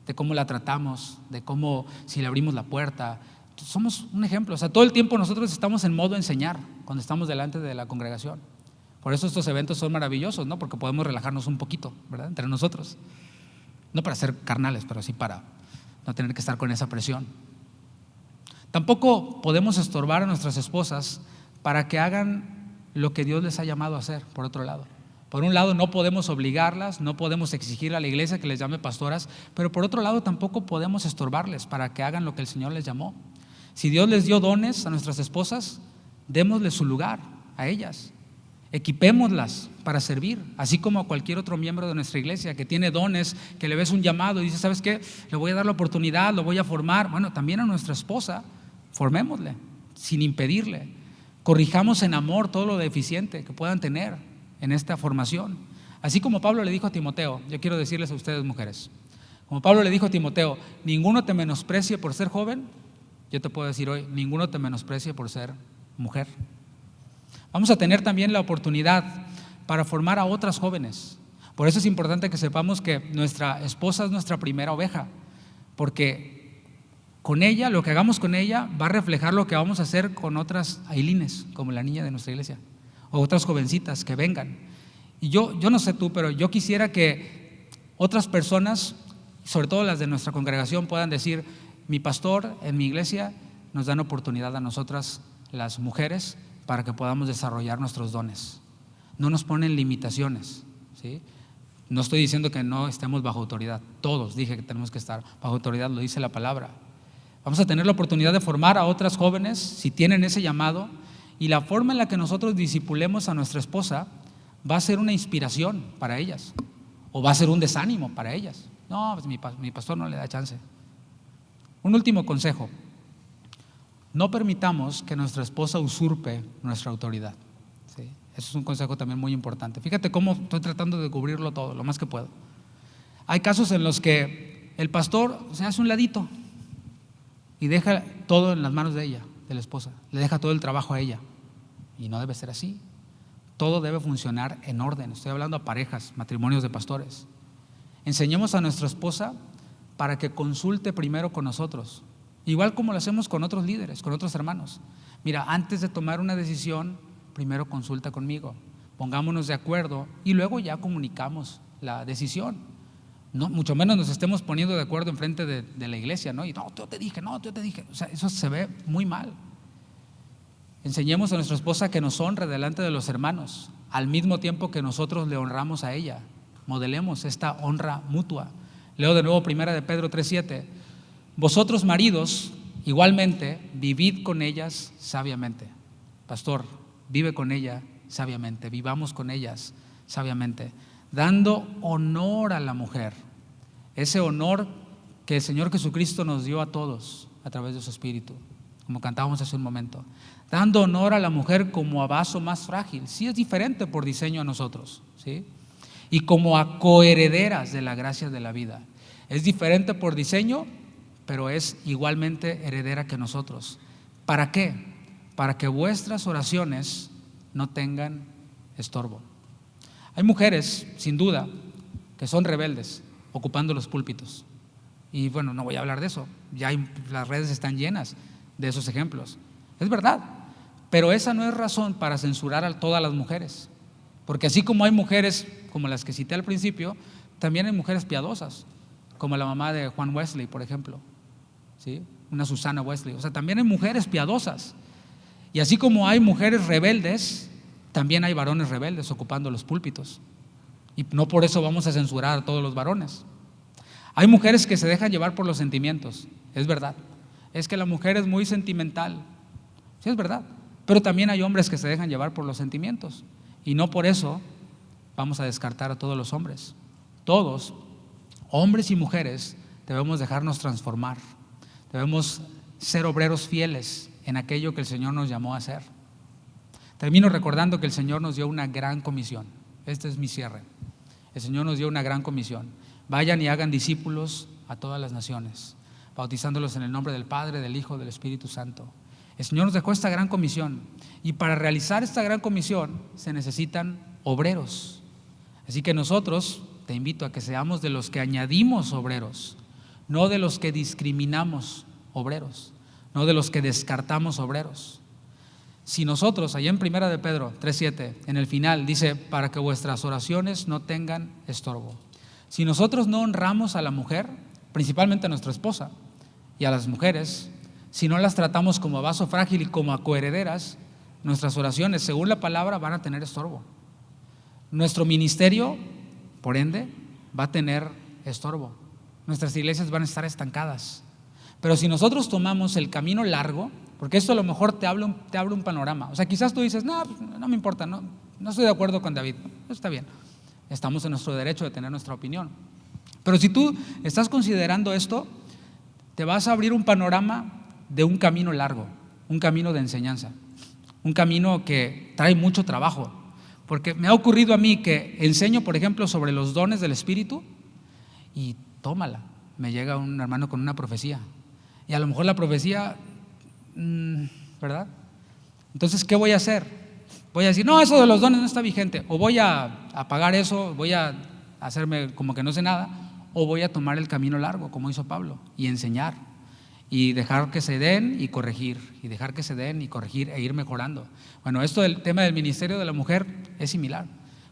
A: de cómo la tratamos, de cómo, si le abrimos la puerta, somos un ejemplo. O sea, todo el tiempo nosotros estamos en modo enseñar cuando estamos delante de la congregación. Por eso estos eventos son maravillosos, ¿no? Porque podemos relajarnos un poquito, ¿verdad? Entre nosotros, no para ser carnales, pero sí para no tener que estar con esa presión. Tampoco podemos estorbar a nuestras esposas para que hagan lo que Dios les ha llamado a hacer, por otro lado. Por un lado, no podemos obligarlas, no podemos exigir a la iglesia que les llame pastoras, pero por otro lado tampoco podemos estorbarles para que hagan lo que el Señor les llamó. Si Dios les dio dones a nuestras esposas, démosles su lugar a ellas, equipémoslas para servir, así como a cualquier otro miembro de nuestra iglesia que tiene dones, que le ves un llamado y dice, ¿sabes qué? Le voy a dar la oportunidad, lo voy a formar. Bueno, también a nuestra esposa, formémosle, sin impedirle. Corrijamos en amor todo lo deficiente que puedan tener en esta formación. Así como Pablo le dijo a Timoteo, yo quiero decirles a ustedes, mujeres, como Pablo le dijo a Timoteo, ninguno te menosprecie por ser joven, yo te puedo decir hoy, ninguno te menosprecie por ser mujer. Vamos a tener también la oportunidad para formar a otras jóvenes. Por eso es importante que sepamos que nuestra esposa es nuestra primera oveja, porque con ella, lo que hagamos con ella va a reflejar lo que vamos a hacer con otras Ailines, como la niña de nuestra iglesia, o otras jovencitas que vengan. Y yo no sé tú, pero yo quisiera que otras personas, sobre todo las de nuestra congregación, puedan decir, mi pastor en mi iglesia nos dan oportunidad a nosotras, las mujeres, para que podamos desarrollar nuestros dones. No nos ponen limitaciones, ¿sí? No estoy diciendo que no estemos bajo autoridad, todos dije que tenemos que estar bajo autoridad, lo dice la palabra. Vamos a tener la oportunidad de formar a otras jóvenes si tienen ese llamado, y la forma en la que nosotros discipulemos a nuestra esposa va a ser una inspiración para ellas, o va a ser un desánimo para ellas. No, pues mi pastor no le da chance. Un último consejo: no permitamos que nuestra esposa usurpe nuestra autoridad, ¿sí? Eso es un consejo también muy importante. Fíjate cómo estoy tratando de cubrirlo todo, lo más que puedo. Hay casos en los que el pastor se hace un ladito y deja todo en las manos de ella, de la esposa, le deja todo el trabajo a ella, y no debe ser así. Todo debe funcionar en orden. Estoy hablando a parejas, matrimonios de pastores. Enseñemos a nuestra esposa para que consulte primero con nosotros, igual como lo hacemos con otros líderes, con otros hermanos. Mira, antes de tomar una decisión, primero consulta conmigo, pongámonos de acuerdo y luego ya comunicamos la decisión. No, mucho menos nos estemos poniendo de acuerdo enfrente de la iglesia, ¿no? Y no, yo te dije, no, yo te dije. O sea, eso se ve muy mal. Enseñemos a nuestra esposa que nos honre delante de los hermanos, al mismo tiempo que nosotros le honramos a ella. Modelemos esta honra mutua. Leo de nuevo 1 de Pedro 3:7. Vosotros maridos, igualmente, vivid con ellas sabiamente. Pastor, vive con ella sabiamente, vivamos con ellas sabiamente, dando honor a la mujer, ese honor que el Señor Jesucristo nos dio a todos a través de su Espíritu, como cantábamos hace un momento, dando honor a la mujer como a vaso más frágil. Sí, es diferente por diseño a nosotros, ¿sí? Y como a coherederas de la gracia de la vida. Es diferente por diseño, pero es igualmente heredera que nosotros. ¿Para qué? Para que vuestras oraciones no tengan estorbo. Hay mujeres, sin duda, que son rebeldes, ocupando los púlpitos. Y bueno, no voy a hablar de eso. Las redes están llenas de esos ejemplos. Es verdad, pero esa no es razón para censurar a todas las mujeres. Porque así como hay mujeres como las que cité al principio, también hay mujeres piadosas, como la mamá de Juan Wesley, por ejemplo, ¿sí? Una Susana Wesley. O sea, también hay mujeres piadosas. Y así como hay mujeres rebeldes, también hay varones rebeldes ocupando los púlpitos. Y no por eso vamos a censurar a todos los varones. Hay mujeres que se dejan llevar por los sentimientos, es verdad. Es que la mujer es muy sentimental, sí, es verdad. Pero también hay hombres que se dejan llevar por los sentimientos. Y no por eso vamos a descartar a todos los hombres. Todos, hombres y mujeres, debemos dejarnos transformar. Debemos ser obreros fieles en aquello que el Señor nos llamó a hacer. Termino recordando que el Señor nos dio una gran comisión. Este es mi cierre. El Señor nos dio una gran comisión. Vayan y hagan discípulos a todas las naciones, bautizándolos en el nombre del Padre, del Hijo, del Espíritu Santo. El Señor nos dejó esta gran comisión, y para realizar esta gran comisión se necesitan obreros. Así que nosotros, te invito a que seamos de los que añadimos obreros, no de los que discriminamos obreros, no de los que descartamos obreros. Si nosotros, allá en 1 de Pedro 3:7, en el final dice, para que vuestras oraciones no tengan estorbo. Si nosotros no honramos a la mujer, principalmente a nuestra esposa y a las mujeres, si no las tratamos como a vaso frágil y como a coherederas, nuestras oraciones, según la palabra, van a tener estorbo. Nuestro ministerio, por ende, va a tener estorbo. Nuestras iglesias van a estar estancadas. Pero si nosotros tomamos el camino largo, porque esto a lo mejor te abre un panorama. O sea, quizás tú dices, no me importa, no estoy de acuerdo con David. Eso está bien. Estamos en nuestro derecho de tener nuestra opinión. Pero si tú estás considerando esto, te vas a abrir un panorama de un camino largo, un camino de enseñanza, un camino que trae mucho trabajo. Porque me ha ocurrido a mí que enseño, por ejemplo, sobre los dones del Espíritu y tómala, me llega un hermano con una profecía. Y a lo mejor la profecía, ¿verdad? Entonces, ¿qué voy a hacer? Voy a decir, no, eso de los dones no está vigente. O voy a apagar eso, voy a hacerme como que no sé nada, o voy a tomar el camino largo, como hizo Pablo, y enseñar, y dejar que se den y corregir, y dejar que se den y corregir e ir mejorando. Bueno, esto del tema del ministerio de la mujer es similar.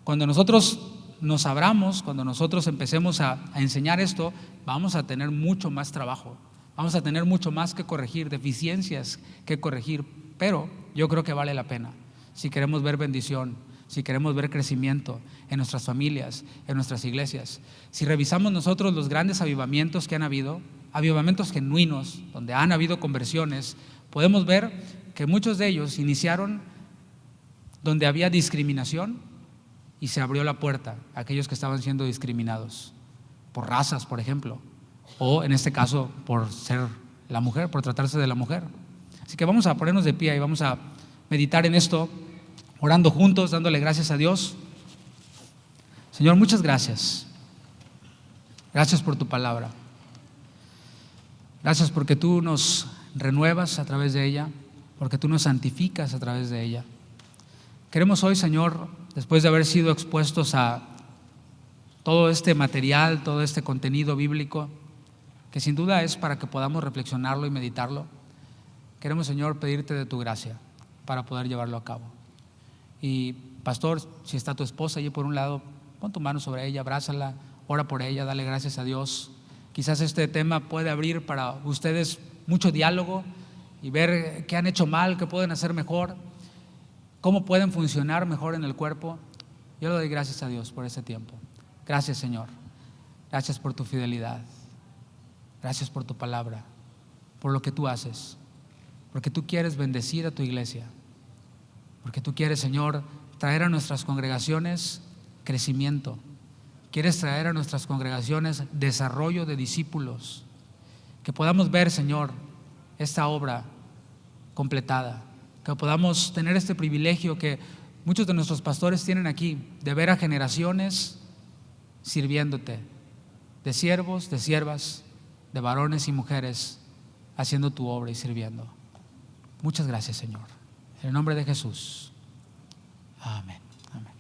A: Cuando nosotros nos abramos, cuando nosotros empecemos a enseñar esto, vamos a tener mucho más trabajo, vamos a tener mucho más que corregir, deficiencias que corregir, pero yo creo que vale la pena. Si queremos ver bendición, si queremos ver crecimiento en nuestras familias, en nuestras iglesias. Si revisamos nosotros los grandes avivamientos que han habido, avivamientos genuinos, donde han habido conversiones, podemos ver que muchos de ellos iniciaron donde había discriminación y se abrió la puerta a aquellos que estaban siendo discriminados por razas, por ejemplo, o en este caso por ser la mujer, por tratarse de la mujer. Así que vamos a ponernos de pie y vamos a meditar en esto, orando juntos, dándole gracias a Dios. Señor, muchas gracias. Gracias por tu palabra. Gracias porque tú nos renuevas a través de ella, porque tú nos santificas a través de ella. Queremos hoy, Señor, después de haber sido expuestos a todo este material, todo este contenido bíblico, que sin duda es para que podamos reflexionarlo y meditarlo, queremos, Señor, pedirte de tu gracia para poder llevarlo a cabo. Y pastor, si está tu esposa allí por un lado, pon tu mano sobre ella, abrázala, ora por ella, dale gracias a Dios. Quizás este tema puede abrir para ustedes mucho diálogo y ver qué han hecho mal, qué pueden hacer mejor, cómo pueden funcionar mejor en el cuerpo. Yo le doy gracias a Dios por ese tiempo. Gracias, Señor. Gracias por tu fidelidad. Gracias por tu palabra, por lo que tú haces, porque tú quieres bendecir a tu iglesia, porque tú quieres, Señor, traer a nuestras congregaciones crecimiento. Quieres traer a nuestras congregaciones desarrollo de discípulos, que podamos ver, Señor, esta obra completada, que podamos tener este privilegio que muchos de nuestros pastores tienen aquí, de ver a generaciones sirviéndote, de siervos, de siervas, de varones y mujeres haciendo tu obra y sirviendo. Muchas gracias, Señor. En el nombre de Jesús. Amén. Amén.